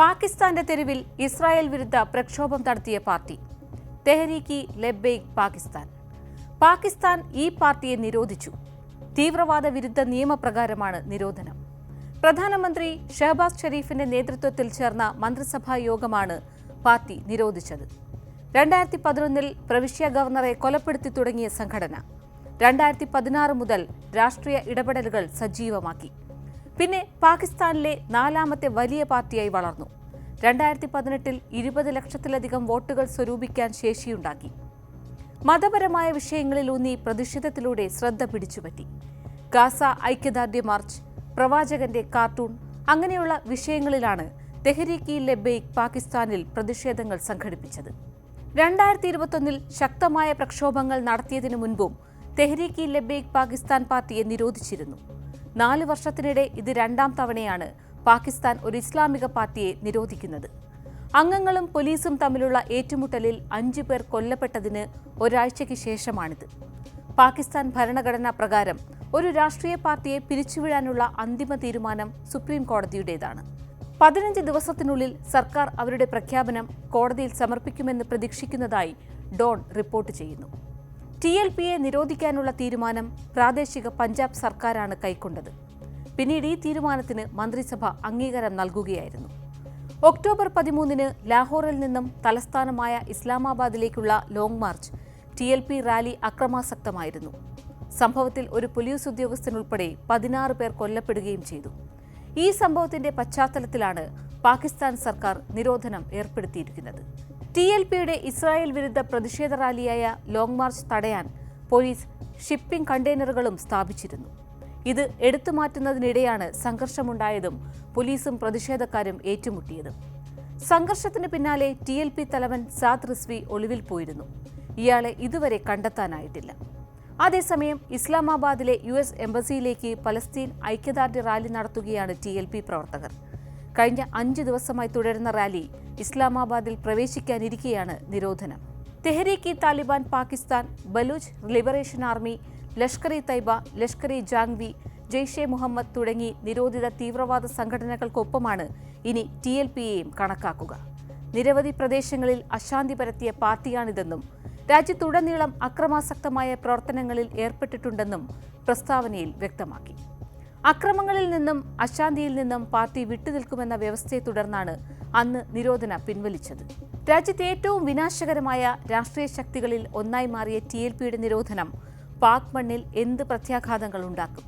പാകിസ്ഥാന്റെ തെരുവിൽ ഇസ്രായേൽ വിരുദ്ധ പ്രക്ഷോഭം നടത്തിയ പാർട്ടി തെഹ്രീക്ക് ലെബൈക്ക് പാകിസ്ഥാൻ. പാകിസ്ഥാൻ ഈ പാർട്ടിയെ നിരോധിച്ചു. തീവ്രവാദ വിരുദ്ധ നിയമപ്രകാരമാണ് നിരോധനം. പ്രധാനമന്ത്രി ഷഹബാസ് ഷെരീഫിന്റെ നേതൃത്വത്തിൽ ചേർന്ന മന്ത്രിസഭാ യോഗമാണ് പാർട്ടി നിരോധിച്ചത്. 2011 പ്രവിശ്യ ഗവർണറെ കൊലപ്പെടുത്തി തുടങ്ങിയ സംഘടന 2016 മുതൽ രാഷ്ട്രീയ ഇടപെടലുകൾ സജീവമാക്കി. പിന്നെ പാകിസ്ഥാനിലെ 4ാമത്തെ വലിയ പാർട്ടിയായി വളർന്നു. 2018 20 ലക്ഷത്തിലധികം വോട്ടുകൾ സ്വരൂപിക്കാൻ ശേഷിയുണ്ടാക്കി. മതപരമായ വിഷയങ്ങളിലൂന്നി പ്രതിഷേധത്തിലൂടെ ശ്രദ്ധ പിടിച്ചുപറ്റി. ഗാസ ഐക്യദാർഢ്യ മാർച്ച്, പ്രവാചകന്റെ കാർട്ടൂൺ, അങ്ങനെയുള്ള വിഷയങ്ങളിലാണ് തെഹ്രീക്ക് ലെബൈക്ക് പാകിസ്ഥാനിൽ പ്രതിഷേധങ്ങൾ സംഘടിപ്പിച്ചത്. 2021 ശക്തമായ പ്രക്ഷോഭങ്ങൾ നടത്തിയതിനു മുൻപും തെഹ്രീക്ക് ലെബൈക്ക് പാകിസ്ഥാൻ പാർട്ടിയെ നിരോധിച്ചിരുന്നു. 4 വർഷത്തിനിടെ ഇത് 2ാം തവണയാണ് പാകിസ്ഥാൻ ഒരു ഇസ്ലാമിക പാർട്ടിയെ നിരോധിക്കുന്നത്. അംഗങ്ങളും പോലീസും തമ്മിലുള്ള ഏറ്റുമുട്ടലിൽ 5 പേർ കൊല്ലപ്പെട്ടതിന് ഒരാഴ്ചയ്ക്ക് ശേഷമാണിത്. പാകിസ്ഥാൻ ഭരണഘടനാ പ്രകാരം ഒരു രാഷ്ട്രീയ പാർട്ടിയെ പിരിച്ചുവിടാനുള്ള അന്തിമ തീരുമാനം സുപ്രീം കോടതിയുടേതാണ്. 15 ദിവസത്തിനുള്ളിൽ സർക്കാർ അവരുടെ പ്രഖ്യാപനം കോടതിയിൽ സമർപ്പിക്കുമെന്ന് പ്രതീക്ഷിക്കുന്നതായി ഡോൺ റിപ്പോർട്ട് ചെയ്യുന്നു. TLPയെ നിരോധിക്കാനുള്ള തീരുമാനം പ്രാദേശിക പഞ്ചാബ് സർക്കാരാണ് കൈക്കൊണ്ടത്. പിന്നീട് ഈ തീരുമാനത്തിന് മന്ത്രിസഭ അംഗീകാരം നൽകുകയായിരുന്നു. ഒക്ടോബർ 13 ലാഹോറിൽ നിന്നും തലസ്ഥാനമായ ഇസ്ലാമാബാദിലേക്കുള്ള ലോങ് മാർച്ച് TLP റാലി അക്രമാസക്തമായിരുന്നു. സംഭവത്തിൽ ഒരു പോലീസ് ഉദ്യോഗസ്ഥനുൾപ്പെടെ 16 പേർ കൊല്ലപ്പെടുകയും ചെയ്തു. ഈ സംഭവത്തിന്റെ പശ്ചാത്തലത്തിലാണ് പാകിസ്ഥാൻ സർക്കാർ നിരോധനം ഏർപ്പെടുത്തിയിരിക്കുന്നത്. TLPയുടെ ഇസ്രായേൽ വിരുദ്ധ പ്രതിഷേധ റാലിയായ ലോങ് മാർച്ച് തടയാൻ പോലീസ് ഷിപ്പിംഗ് കണ്ടെയ്നറുകളും സ്ഥാപിച്ചിരുന്നു. ഇത് എടുത്തുമാറ്റുന്നതിനിടെയാണ് സംഘർഷമുണ്ടായതും പോലീസും പ്രതിഷേധക്കാരും ഏറ്റുമുട്ടിയതും. സംഘർഷത്തിന് പിന്നാലെ TLP തലവൻ സാദ് റിസ്വി ഒളിവിൽ പോയിരുന്നു. ഇയാളെ ഇതുവരെ കണ്ടെത്താനായിട്ടില്ല. അതേസമയം ഇസ്ലാമാബാദിലെ US എംബസിയിലേക്ക് പലസ്തീൻ ഐക്യദാർഢ്യ റാലി നടത്തുകയാണ് TLP പ്രവർത്തകർ. കഴിഞ്ഞ 5 ദിവസമായി തുടരുന്ന റാലി ഇസ്ലാമാബാദിൽ പ്രവേശിക്കാനിരിക്കെയാണ് നിരോധനം. തെഹ്രീക്ക് താലിബാൻ പാകിസ്ഥാൻ, ബലൂച്ച് ലിബറേഷൻ ആർമി, ലഷ്കർ-ഇ-തൈബ, ലഷ്കർ-ഇ-ജാങ്വി, ജെയ്ഷെ മുഹമ്മദ് തുടങ്ങി നിരോധിത തീവ്രവാദ സംഘടനകൾക്കൊപ്പമാണ് ഇനി TLPയെയും കണക്കാക്കുക. നിരവധി പ്രദേശങ്ങളിൽ അശാന്തി പരത്തിയ പാർട്ടിയാണിതെന്നും രാജ്യത്തുടനീളം അക്രമാസക്തമായ പ്രവർത്തനങ്ങളിൽ ഏർപ്പെട്ടിട്ടുണ്ടെന്നും പ്രസ്താവനയിൽ വ്യക്തമാക്കി. അക്രമങ്ങളിൽ നിന്നും അശാന്തിയിൽ നിന്നും പാർട്ടി വിട്ടുനിൽക്കുമെന്ന വ്യവസ്ഥയെ തുടർന്നാണ് അന്ന് നിരോധനം പിൻവലിച്ചത്. രാജ്യത്തെ ഏറ്റവും വിനാശകരമായ രാഷ്ട്രീയ ശക്തികളിൽ ഒന്നായി മാറിയ TLPയുടെ നിരോധനം പാക് മണ്ണിൽ എന്ത് പ്രത്യാഘാതങ്ങൾ ഉണ്ടാക്കും?